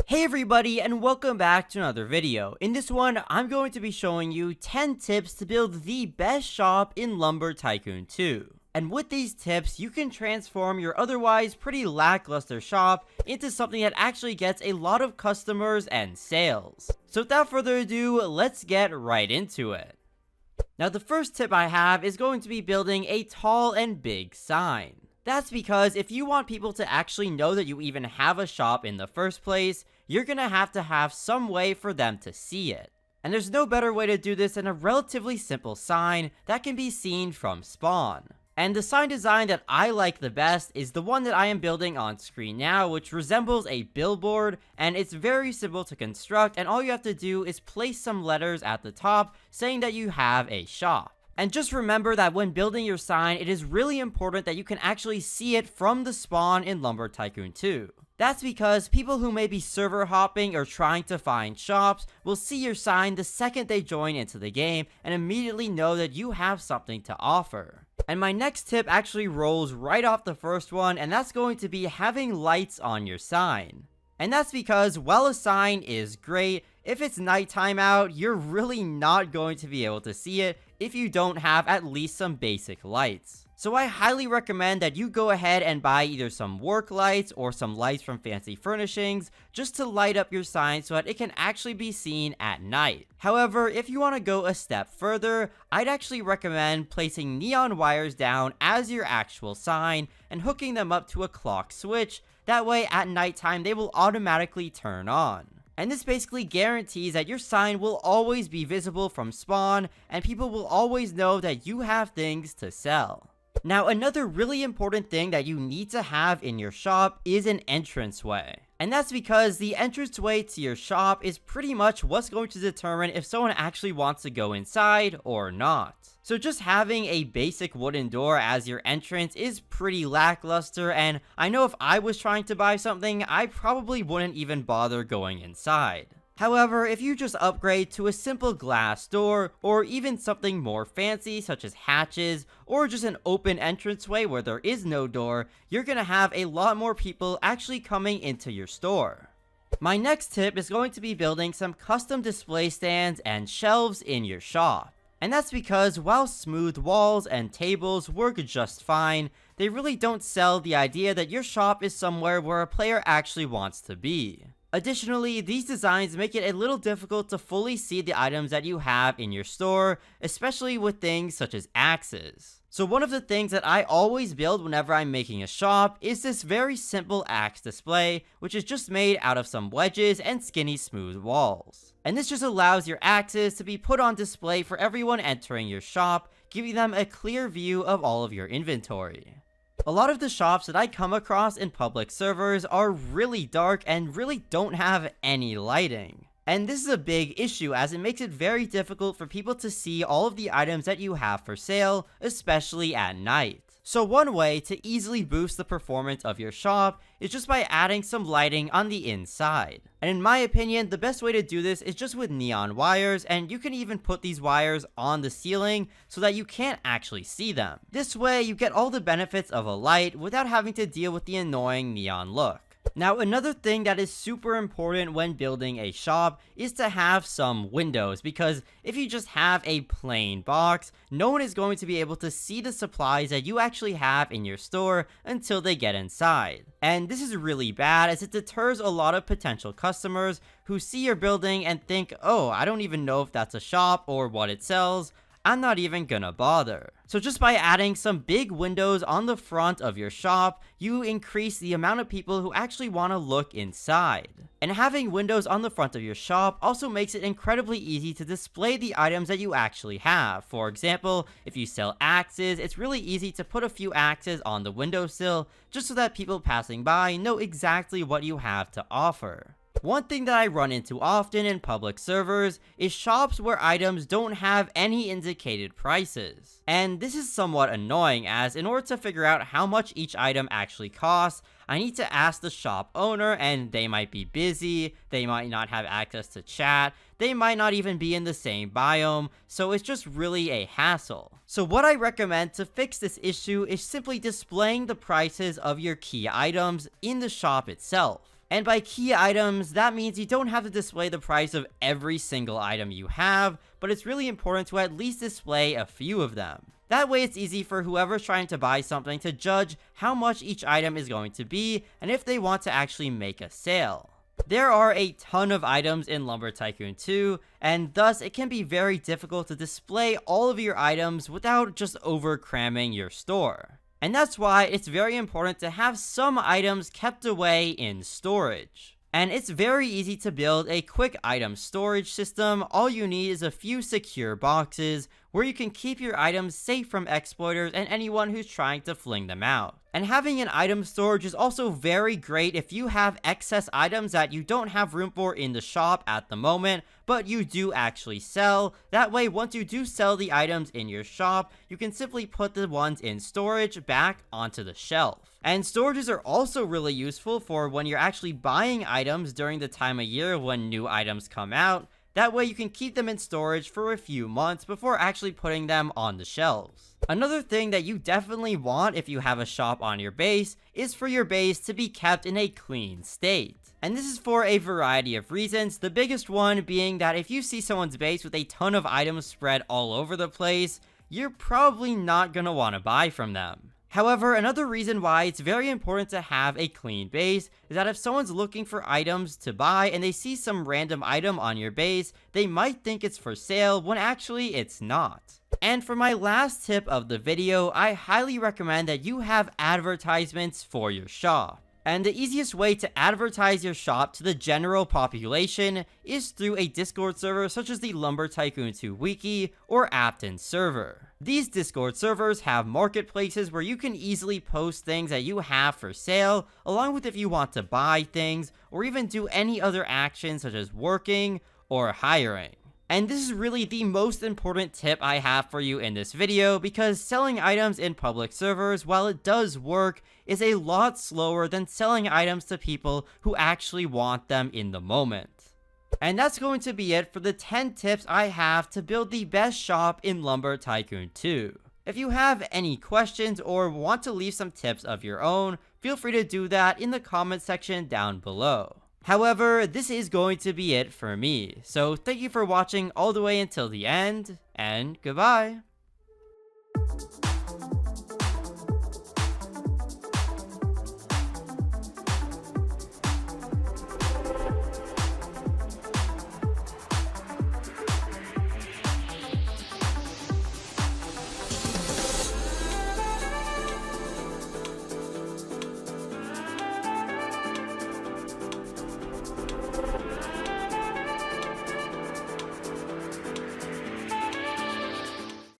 Hey everybody, and welcome back to another video. In this one, I'm going to be showing you 10 tips to build the best shop in Lumber Tycoon 2. And with these tips, you can transform your otherwise pretty lackluster shop into something that actually gets a lot of customers and sales. So without further ado, let's get right into it. Now the first tip I have is going to be building a tall and big sign. That's because if you want people to actually know that you even have a shop in the first place, you're gonna have to have some way for them to see it. And there's no better way to do this than a relatively simple sign that can be seen from spawn. And the sign design that I like the best is the one that I am building on screen now, which resembles a billboard, and it's very simple to construct, and all you have to do is place some letters at the top saying that you have a shop. And just remember that when building your sign, it is really important that you can actually see it from the spawn in Lumber Tycoon 2. That's because people who may be server hopping or trying to find shops will see your sign the second they join into the game and immediately know that you have something to offer. And my next tip actually rolls right off the first one, and that's going to be having lights on your sign. And that's because while a sign is great, if it's nighttime out, you're really not going to be able to see it if you don't have at least some basic lights. So I highly recommend that you go ahead and buy either some work lights or some lights from Fancy Furnishings just to light up your sign so that it can actually be seen at night. However, if you want to go a step further, I'd actually recommend placing neon wires down as your actual sign and hooking them up to a clock switch. That way at nighttime they will automatically turn on. And this basically guarantees that your sign will always be visible from spawn and people will always know that you have things to sell. Now, another really important thing that you need to have in your shop is an entranceway. And that's because the entranceway to your shop is pretty much what's going to determine if someone actually wants to go inside or not. So just having a basic wooden door as your entrance is pretty lackluster, and I know if I was trying to buy something, I probably wouldn't even bother going inside. However, if you just upgrade to a simple glass door, or even something more fancy such as hatches, or just an open entranceway where there is no door, you're gonna have a lot more people actually coming into your store. My next tip is going to be building some custom display stands and shelves in your shop. And that's because while smooth walls and tables work just fine, they really don't sell the idea that your shop is somewhere where a player actually wants to be. Additionally, these designs make it a little difficult to fully see the items that you have in your store, especially with things such as axes. So one of the things that I always build whenever I'm making a shop is this very simple axe display, which is just made out of some wedges and skinny smooth walls. And this just allows your axes to be put on display for everyone entering your shop, giving them a clear view of all of your inventory. A lot of the shops that I come across in public servers are really dark and really don't have any lighting. And this is a big issue as it makes it very difficult for people to see all of the items that you have for sale, especially at night. So one way to easily boost the performance of your shop is just by adding some lighting on the inside. And in my opinion, the best way to do this is just with neon wires, and you can even put these wires on the ceiling so that you can't actually see them. This way you get all the benefits of a light without having to deal with the annoying neon look. Now, another thing that is super important when building a shop is to have some windows, because if you just have a plain box, no one is going to be able to see the supplies that you actually have in your store until they get inside. And this is really bad as it deters a lot of potential customers who see your building and think, oh, I don't even know if that's a shop or what it sells. I'm not even gonna bother. So just by adding some big windows on the front of your shop, you increase the amount of people who actually want to look inside. And having windows on the front of your shop also makes it incredibly easy to display the items that you actually have. For example, if you sell axes, it's really easy to put a few axes on the windowsill just so that people passing by know exactly what you have to offer. One thing that I run into often in public servers is shops where items don't have any indicated prices. And this is somewhat annoying as in order to figure out how much each item actually costs, I need to ask the shop owner, and they might be busy, they might not have access to chat, they might not even be in the same biome, so it's just really a hassle. So what I recommend to fix this issue is simply displaying the prices of your key items in the shop itself. And by key items, that means you don't have to display the price of every single item you have, but it's really important to at least display a few of them. That way it's easy for whoever's trying to buy something to judge how much each item is going to be and if they want to actually make a sale. There are a ton of items in Lumber Tycoon 2, and thus it can be very difficult to display all of your items without just over cramming your store. And that's why it's very important to have some items kept away in storage. And it's very easy to build a quick item storage system. All you need is a few secure boxes where you can keep your items safe from exploiters and anyone who's trying to fling them out. And having an item storage is also very great if you have excess items that you don't have room for in the shop at the moment, but you do actually sell. That way, once you do sell the items in your shop, you can simply put the ones in storage back onto the shelf. And storages are also really useful for when you're actually buying items during the time of year when new items come out. That way you can keep them in storage for a few months before actually putting them on the shelves. Another thing that you definitely want if you have a shop on your base is for your base to be kept in a clean state. And this is for a variety of reasons, the biggest one being that if you see someone's base with a ton of items spread all over the place, you're probably not going to want to buy from them. However, another reason why it's very important to have a clean base is that if someone's looking for items to buy and they see some random item on your base, they might think it's for sale when actually it's not. And for my last tip of the video, I highly recommend that you have advertisements for your shop. And the easiest way to advertise your shop to the general population is through a Discord server such as the Lumber Tycoon 2 Wiki or Apton server. These Discord servers have marketplaces where you can easily post things that you have for sale, along with if you want to buy things, or even do any other actions such as working or hiring. And this is really the most important tip I have for you in this video, because selling items in public servers, while it does work, is a lot slower than selling items to people who actually want them in the moment. And that's going to be it for the 10 tips I have to build the best shop in Lumber Tycoon 2. If you have any questions or want to leave some tips of your own, feel free to do that in the comment section down below. However, this is going to be it for me, so thank you for watching all the way until the end, and goodbye!